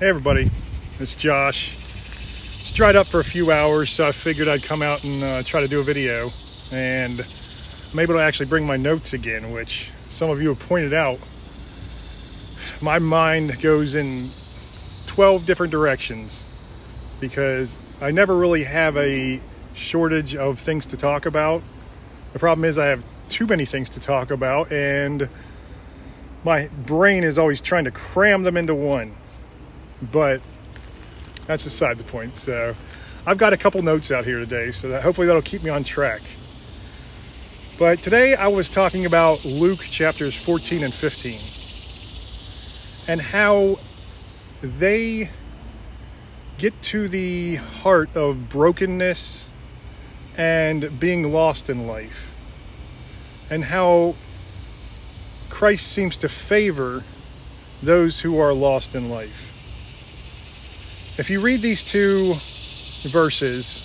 Hey everybody, it's Josh. It's dried up for a few hours, so I figured I'd come out and try to do a video. And I'm able to actually bring my notes again, which some of you have pointed out. My mind goes in 12 different directions because I never really have a shortage of things to talk about. The problem is I have too many things to talk about, and my brain is always trying to cram them into one. But that's aside the point. So I've got a couple notes out here today, so that hopefully that'll keep me on track. But today I was talking about Luke chapters 14 and 15 and how they get to the heart of brokenness and being lost in life, and how Christ seems to favor those who are lost in life. If you read these two verses,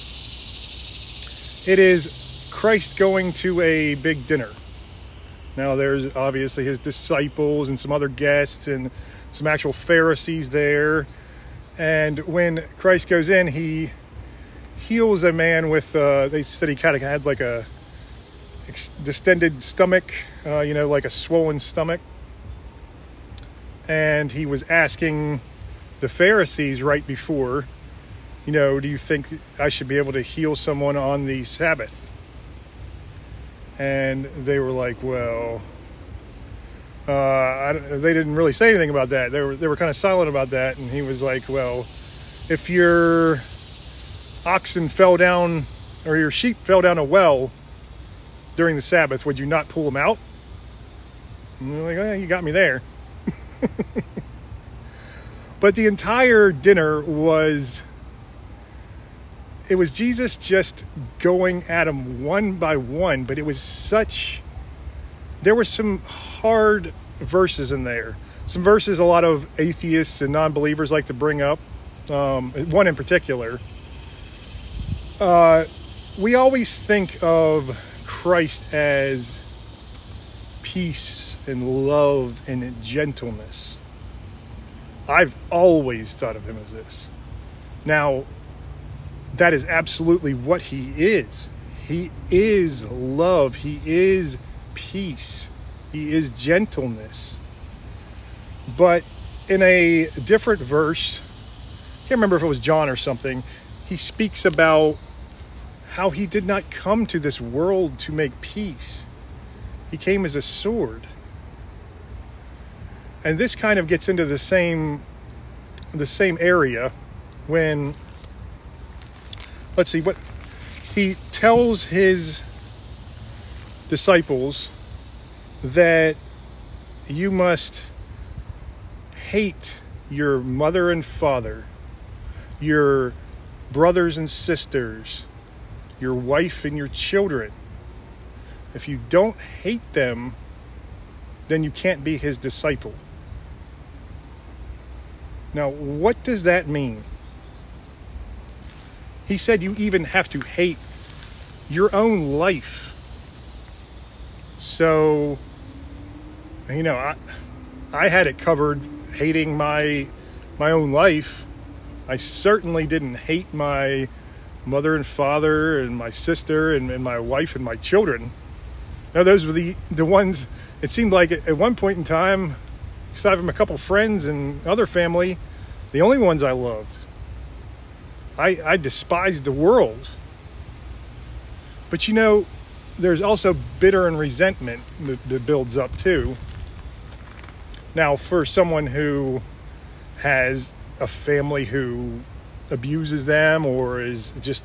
it is Christ going to a big dinner. Now there's obviously his disciples and some other guests and some actual Pharisees there. And when Christ goes in, he heals a man with, they said he kind of had like a distended stomach, like a swollen stomach. And he was asking the Pharisees right before, do you think I should be able to heal someone on the Sabbath? And they were like, well, they didn't really say anything about that. They were kind of silent about that. And he was like, well, if your oxen fell down or your sheep fell down a well during the Sabbath, would you not pull them out? And they're like, oh, you got me there. But the entire dinner was Jesus just going at them one by one. But it was there were some hard verses in there. Some verses a lot of atheists and non-believers like to bring up. One in particular. We always think of Christ as peace and love and gentleness. I've always thought of him as this. Now, that is absolutely what he is. He is love. He is peace. He is gentleness. But in a different verse, I can't remember if it was John or something, he speaks about how he did not come to this world to make peace. He came as a sword. And this kind of gets into the same area when, let's see, what he tells his disciples that you must hate your mother and father, your brothers and sisters, your wife and your children. If you don't hate them, then you can't be his disciple. Now, what does that mean? He said you even have to hate your own life. So, I had it covered hating my own life. I certainly didn't hate my mother and father and my sister and my wife and my children. Now, those were the ones, it seemed like at one point in time, aside from a couple friends and other family, the only ones I loved. I despised the world. But there's also bitter and resentment that builds up too. Now, for someone who has a family who abuses them or is just,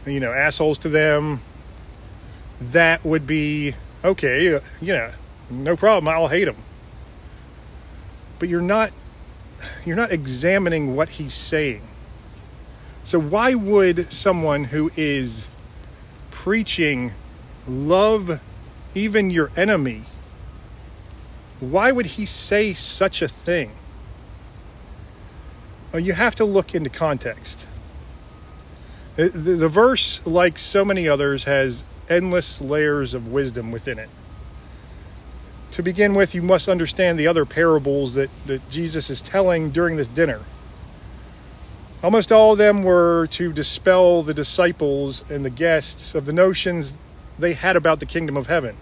assholes to them, that would be okay, no problem, I'll hate him. But you're not examining what he's saying. So why would someone who is preaching love even your enemy, why would he say such a thing? Well, you have to look into context. The verse, like so many others, has endless layers of wisdom within it. to begin with, you must understand the other parables that Jesus is telling during this dinner. Almost all of them were to dispel the disciples and the guests of the notions they had about the kingdom of heaven.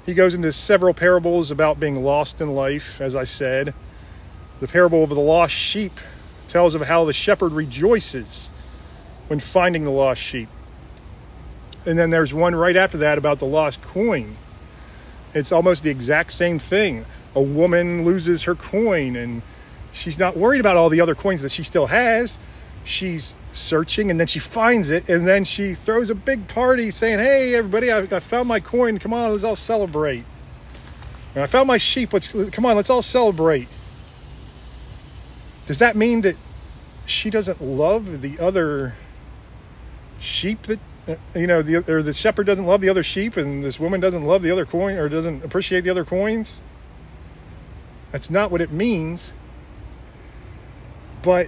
He goes into several parables about being lost in life, as I said. The parable of the lost sheep tells of how the shepherd rejoices when finding the lost sheep. And then there's one right after that about the lost coin. It's almost the exact same thing. A woman loses her coin, and she's not worried about all the other coins that she still has. She's searching, and then she finds it, and then she throws a big party saying, "Hey, everybody, I found my coin. Come on, let's all celebrate. And I found my sheep. Come on, let's all celebrate." Does that mean that she doesn't love the other sheep that, or the shepherd doesn't love the other sheep, and this woman doesn't love the other coin, or doesn't appreciate the other coins? That's not what it means. But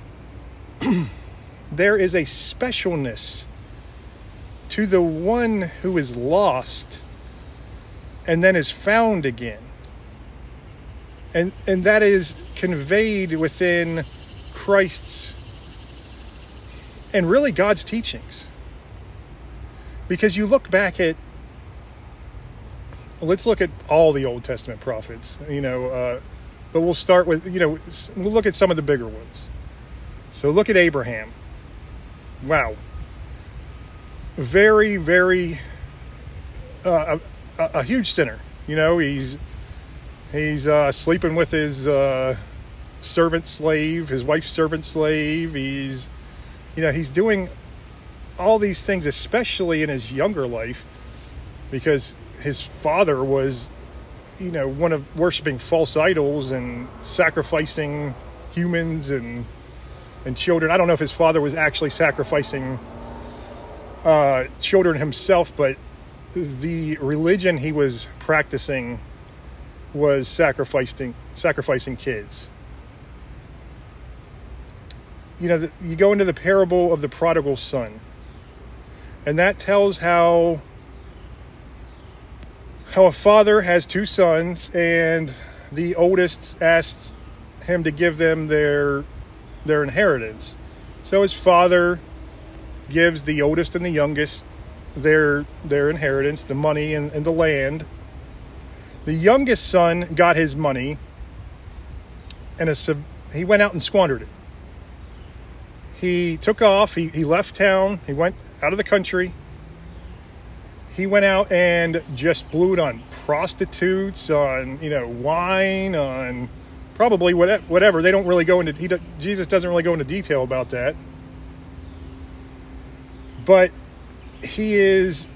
there is a specialness to the one who is lost and then is found again. And that is conveyed within Christ's and really God's teachings. Because you look back at, let's look at all the Old Testament prophets, but we'll start with, we'll look at some of the bigger ones. So look at Abraham. Wow. Very, very, a huge sinner. He's sleeping with his servant slave, his wife's servant slave. He's doing all these things, especially in his younger life, because his father was, one of worshiping false idols and sacrificing humans and children. I don't know if his father was actually sacrificing children himself, but the religion he was practicing was sacrificing kids. You go into the parable of the prodigal son, and that tells how a father has two sons, and the oldest asks him to give them their inheritance. So his father gives the oldest and the youngest their inheritance, the money and the land. The youngest son got his money, and he went out and squandered it. He took off. He left town. He went out of the country. He went out and just blew it on prostitutes, on wine, on probably whatever. They don't really go into, Jesus doesn't really go into detail about that. But he is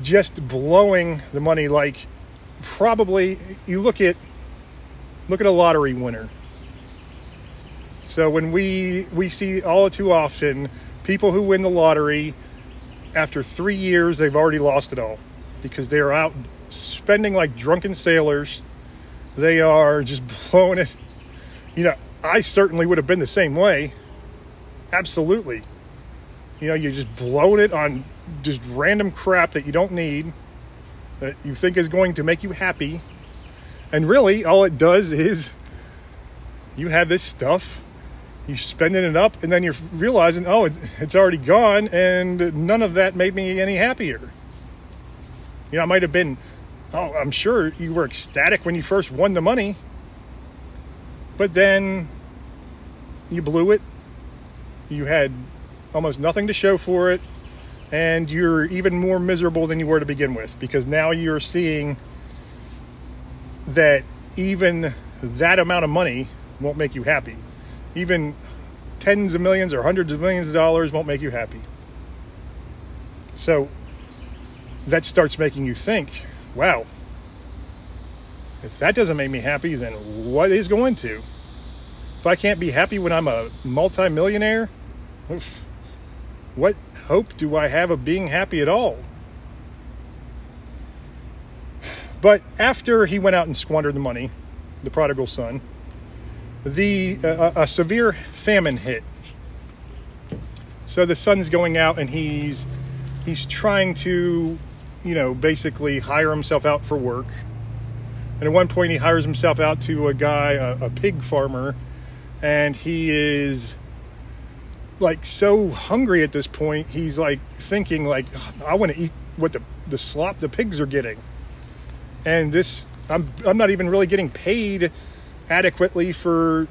just blowing the money like, probably, you look at a lottery winner. So when we see all too often people who win the lottery, after 3 years, they've already lost it all because they are out spending like drunken sailors. They are just blowing it. I certainly would have been the same way. Absolutely. You're just blowing it on just random crap that you don't need, that you think is going to make you happy. And really, all it does is you have this stuff, you're spending it up, and then you're realizing, oh, it's already gone, and none of that made me any happier. I might have been, I'm sure you were ecstatic when you first won the money, but then you blew it. You had almost nothing to show for it, and you're even more miserable than you were to begin with, because now you're seeing that even that amount of money won't make you happy. Even tens of millions or hundreds of millions of dollars won't make you happy. So that starts making you think, wow, if that doesn't make me happy, then what is going to? If I can't be happy when I'm a multi-millionaire, what hope do I have of being happy at all? But after he went out and squandered the money, the prodigal son, a severe famine hit. So the son's going out and he's trying to basically hire himself out for work. And at one point he hires himself out to a guy, a pig farmer, and he is like so hungry at this point. He's like thinking like, I want to eat what the slop the pigs are getting. And this, I'm not even really getting paid adequately for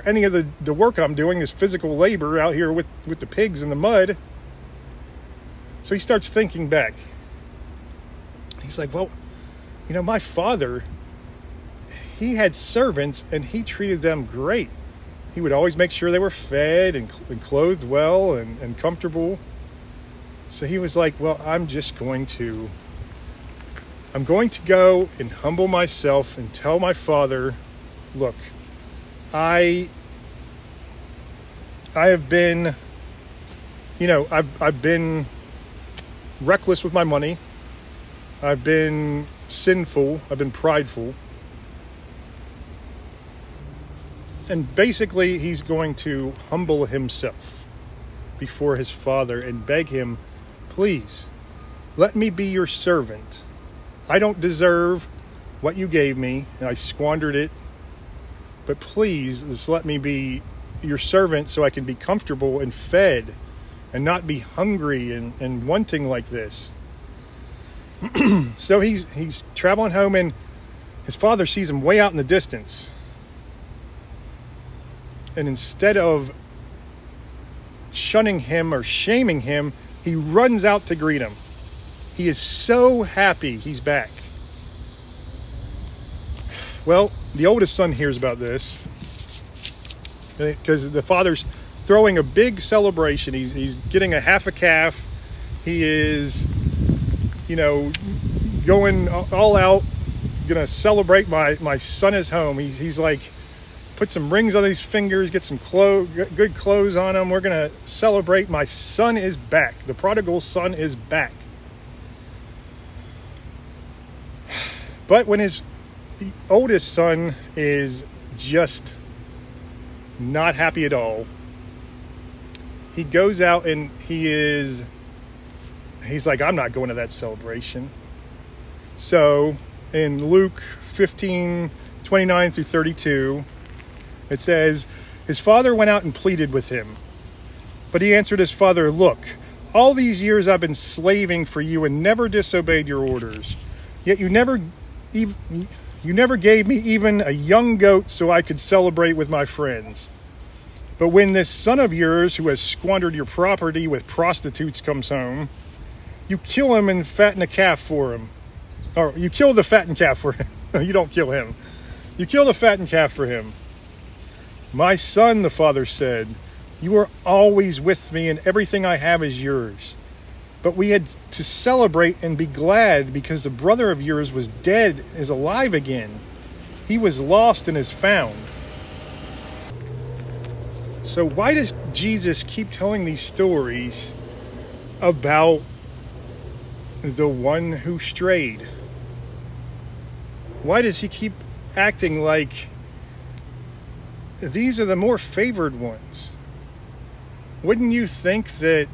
any of the work I'm doing, this physical labor out here with the pigs in the mud. So he starts thinking back. He's like, well, my father, he had servants and he treated them great. He would always make sure they were fed and clothed well and comfortable. So he was like, well, I'm going to go and humble myself and tell my father, look, I have been, I've been reckless with my money. I've been sinful. I've been prideful. And basically, he's going to humble himself before his father and beg him, please, let me be your servant. I don't deserve what you gave me, and I squandered it. But please, just let me be your servant so I can be comfortable and fed and not be hungry and wanting like this. So he's traveling home, and his father sees him way out in the distance. And instead of shunning him or shaming him, he runs out to greet him. He is so happy he's back. Well, the oldest son hears about this because the father's throwing a big celebration. He's getting a half a calf. He is, going all out, gonna celebrate my son is home. He's like, put some rings on his fingers, get some good clothes on him. We're gonna celebrate. My son is back. The prodigal son is back. But when his oldest son is just not happy at all, he goes out and he's like, I'm not going to that celebration. So in Luke 15:29 through 32, it says, his father went out and pleaded with him. But he answered his father, look, all these years I've been slaving for you and never disobeyed your orders. Yet you never gave me even a young goat so I could celebrate with my friends. But when this son of yours who has squandered your property with prostitutes comes home, you kill him and fatten a calf for him. Or you kill the fattened calf for him. You don't kill him. You kill the fattened calf for him. My son, the father said, you are always with me and everything I have is yours. But we had to celebrate and be glad because the brother of yours was dead, is alive again. He was lost and is found. So why does Jesus keep telling these stories about the one who strayed? Why does he keep acting like these are the more favored ones? Wouldn't you think that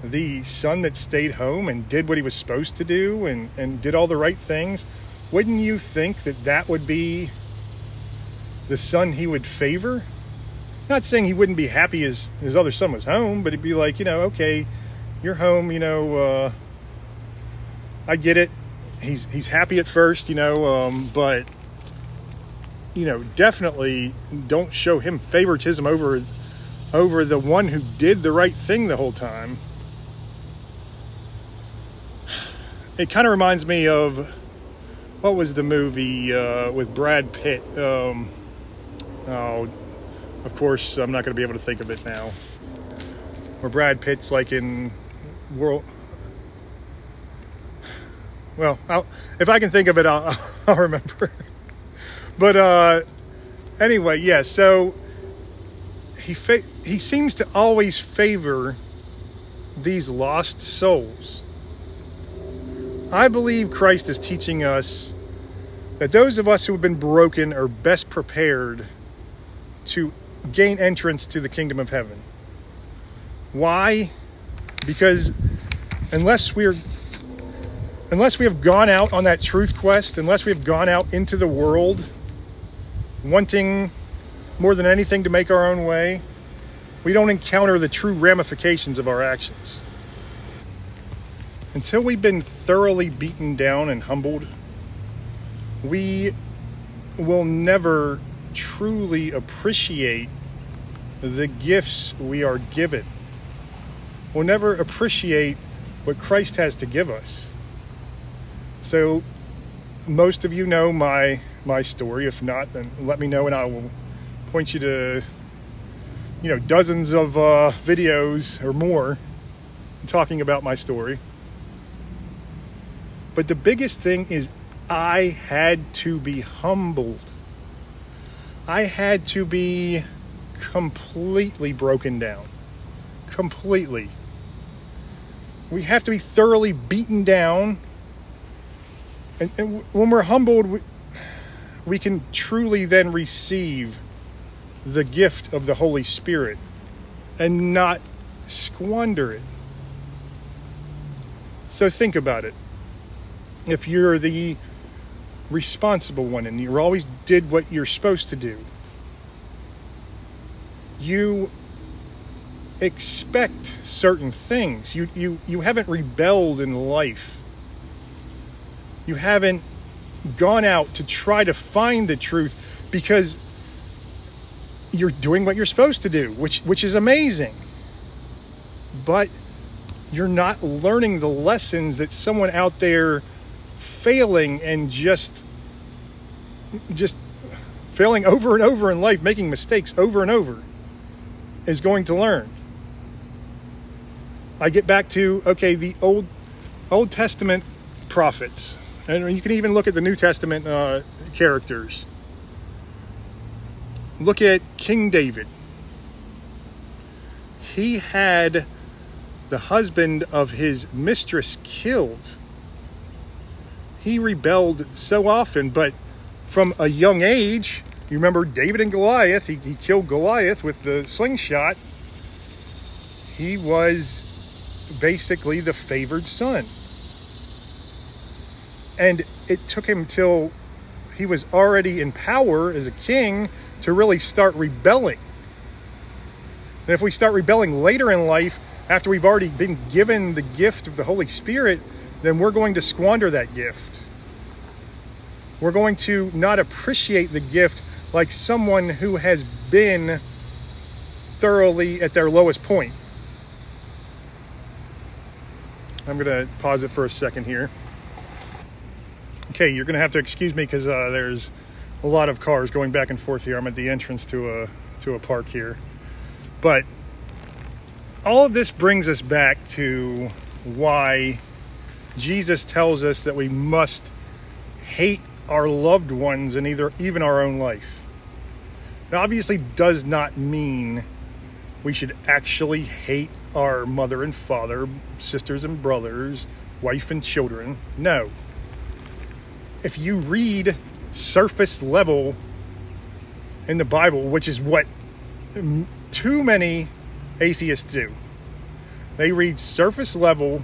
the son that stayed home and did what he was supposed to do and did all the right things, wouldn't you think that would be the son he would favor? Not saying he wouldn't be happy his other son was home, but it'd be like, okay, you're home, I get it. He's happy at first, but definitely don't show him favoritism over the one who did the right thing the whole time. It kind of reminds me of, what was the movie with Brad Pitt? Of course, I'm not going to be able to think of it now. Where Brad Pitt's like in World... Well, if I can think of it, I'll remember. But anyway, yeah, so he seems to always favor these lost souls. I believe Christ is teaching us that those of us who have been broken are best prepared to gain entrance to the kingdom of heaven. Why? Because unless we're Unless we have gone out on that truth quest, unless we have gone out into the world wanting more than anything to make our own way, we don't encounter the true ramifications of our actions. Until we've been thoroughly beaten down and humbled, we will never truly appreciate the gifts we are given. We'll never appreciate what Christ has to give us. So most of you know my story. If not, then let me know and I will point you to dozens of videos or more talking about my story. But the biggest thing is I had to be humbled. I had to be completely broken down. Completely. We have to be thoroughly beaten down. And when we're humbled, we can truly then receive the gift of the Holy Spirit and not squander it. So think about it. If you're the responsible one and you always did what you're supposed to do, you expect certain things. You haven't rebelled in life. You haven't gone out to try to find the truth because you're doing what you're supposed to do, which is amazing. But you're not learning the lessons that someone out there failing and just failing over and over in life, making mistakes over and over, is going to learn. I get back to, the Old Testament prophets. And you can even look at the New Testament characters. Look at King David. He had the husband of his mistress killed. He rebelled so often, but from a young age, you remember David and Goliath, he killed Goliath with the slingshot. He was basically the favored son. And it took him till he was already in power as a king to really start rebelling. And if we start rebelling later in life, after we've already been given the gift of the Holy Spirit, then we're going to squander that gift. We're going to not appreciate the gift like someone who has been thoroughly at their lowest point. I'm going to pause it for a second here. Okay, you're going to have to excuse me because there's a lot of cars going back and forth here. I'm at the entrance to a park here. But all of this brings us back to why Jesus tells us that we must hate our loved ones and even our own life. It obviously does not mean we should actually hate our mother and father, sisters and brothers, wife and children. No. If you read surface level in the Bible, which is what too many atheists do, they read surface level.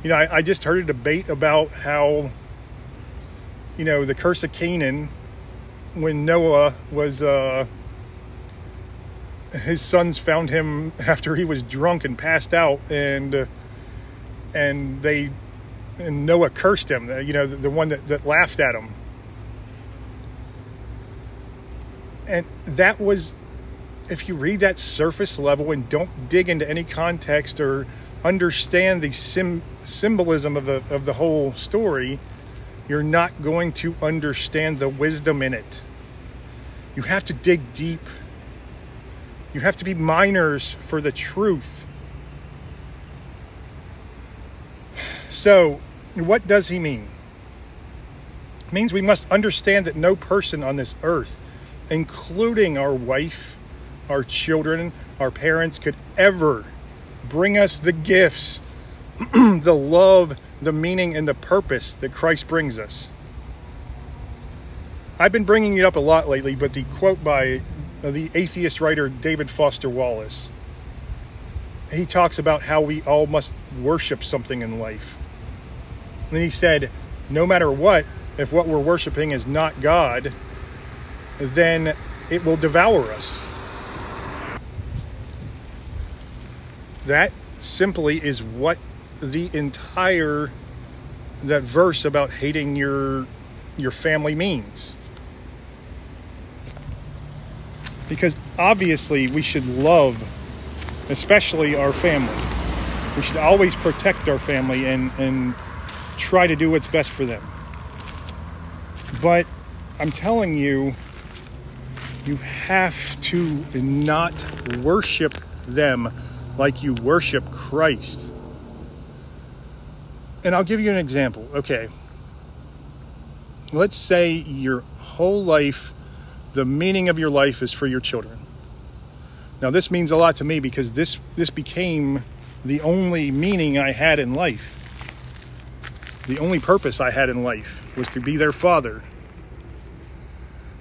I just heard a debate about how, the curse of Canaan, when Noah was, his sons found him after he was drunk and passed out, and Noah cursed him, the one that laughed at him. And that was, if you read that surface level and don't dig into any context or understand the symbolism of the whole story, you're not going to understand the wisdom in it. You have to dig deep. You have to be miners for the truth. So, what does he mean? It means we must understand that no person on this earth, including our wife, our children, our parents, could ever bring us the gifts, the love, the meaning, and the purpose that Christ brings us. I've been bringing it up a lot lately, but the quote by the atheist writer David Foster Wallace, he talks about how we all must worship something in life. And he said, no matter what, if what we're worshiping is not God, then it will devour us. That simply is what that verse about hating your family means. Because obviously we should love, especially our family. We should always protect our family and try to do what's best for them. But I'm telling you, you have to not worship them like you worship Christ. And I'll give you an example. Okay. Let's say your whole life, the meaning of your life is for your children. Now, this means a lot to me because this became the only meaning I had in life. The only purpose I had in life was to be their father.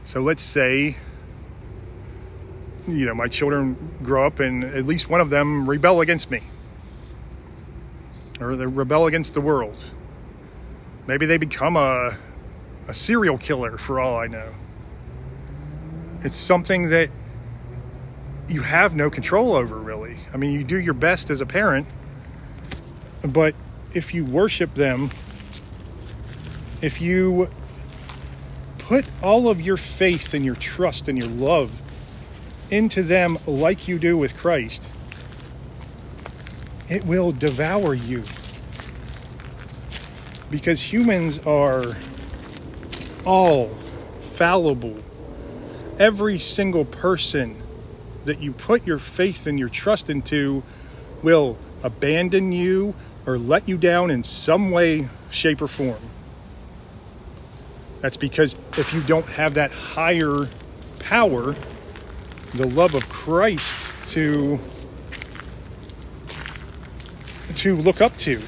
So let's say, my children grow up and at least one of them rebel against me. Or they rebel against the world. Maybe they become a serial killer for all I know. It's something that you have no control over, really. I mean, you do your best as a parent, but if you worship them, if you put all of your faith and your trust and your love into them like you do with Christ, it will devour you. Because humans are all fallible. Every single person that you put your faith and your trust into will abandon you or let you down in some way, shape, or form. That's because if you don't have that higher power, the love of Christ to look up to.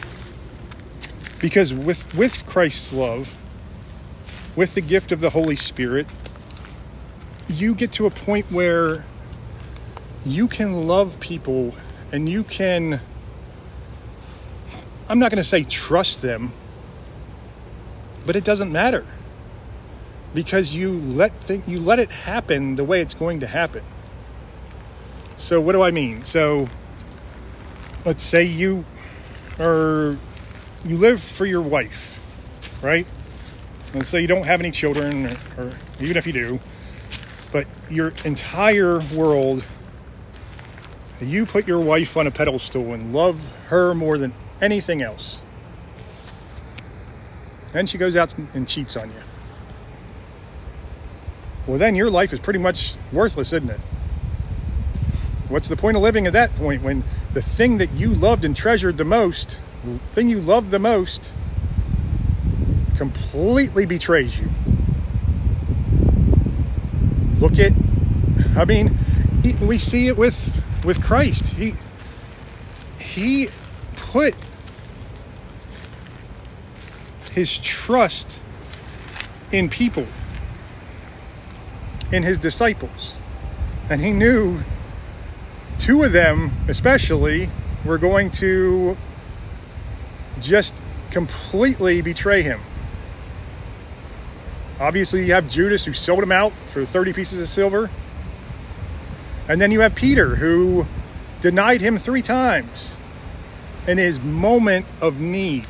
Because with Christ's love, with the gift of the Holy Spirit, you get to a point where you can love people and you can, I'm not going to say trust them, but it doesn't matter. Because you let it happen the way it's going to happen. So what do I mean? So let's say you live for your wife, right? Let's say you don't have any children, or even if you do, but your entire world, you put your wife on a pedestal and love her more than anything else. Then she goes out and cheats on you. Well, then your life is pretty much worthless, isn't it? What's the point of living at that point when the thing that you loved and treasured the most, the thing you loved the most, completely betrays you? We see it with Christ. He put his trust in people, in his disciples. And he knew two of them especially were going to just completely betray him. Obviously, you have Judas, who sold him out for 30 pieces of silver. And then you have Peter, who denied him 3 times in his moment of need.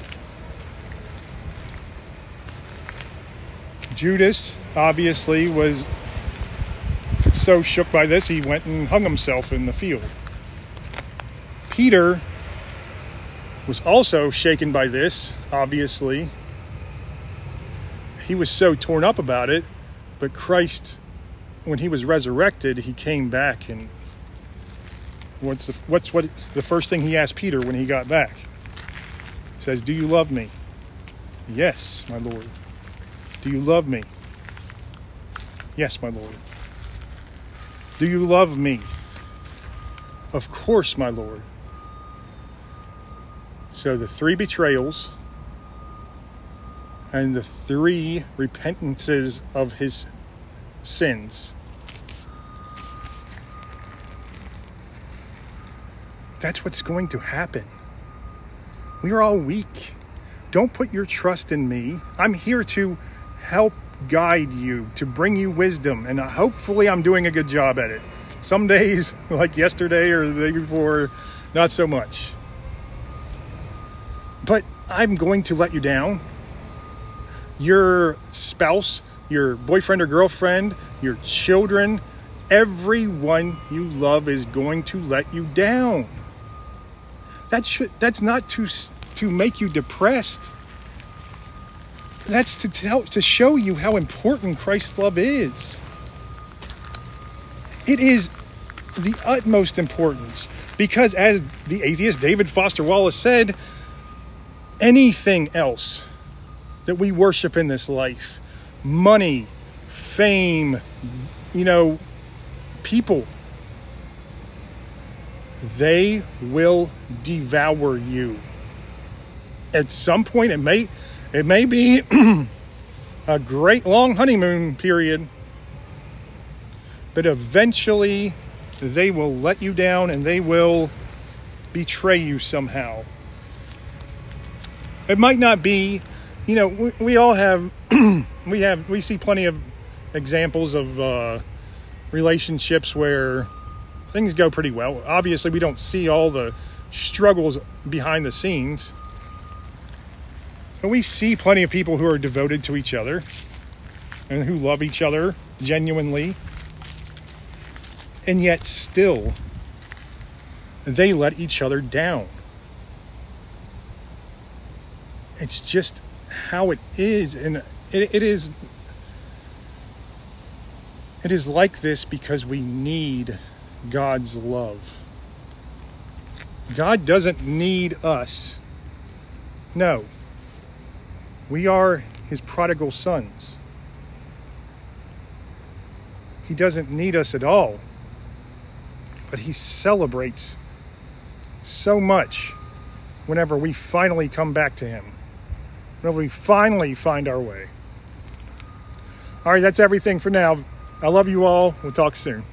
Judas, obviously, was so shook by this, he went and hung himself in the field. Peter was also shaken by this, obviously. He was so torn up about it, but Christ, when he was resurrected, he came back, and what's the first thing he asked Peter when he got back? He says, "Do you love me?" "Yes, my Lord." "Do you love me?" "Yes, my Lord." "Do you love me?" "Of course, my Lord." So the 3 betrayals and the 3 repentances of his sins. That's what's going to happen. We are all weak. Don't put your trust in me. I'm here to help guide you, to bring you wisdom, and hopefully I'm doing a good job at it. Some days, like yesterday or the day before, not so much. But I'm going to let you down. Your spouse, your boyfriend or girlfriend, your children, everyone you love is going to let you down. That's not to make you depressed. That's to show you how important Christ's love is. It is the utmost importance, because as the atheist David Foster Wallace said, anything else that we worship in this life, money, fame, people, they will devour you. At some point, it may be a great long honeymoon period, but eventually they will let you down and they will betray you somehow. It might not be, we all have, we see plenty of examples of relationships where things go pretty well. Obviously, we don't see all the struggles behind the scenes. But we see plenty of people who are devoted to each other and who love each other genuinely. And yet still, they let each other down. It's just how it is. And it is like this because we need God's love. God doesn't need us. No. We are his prodigal sons. He doesn't need us at all. But he celebrates so much whenever we finally come back to him. Whenever we finally find our way. All right, that's everything for now. I love you all. We'll talk soon.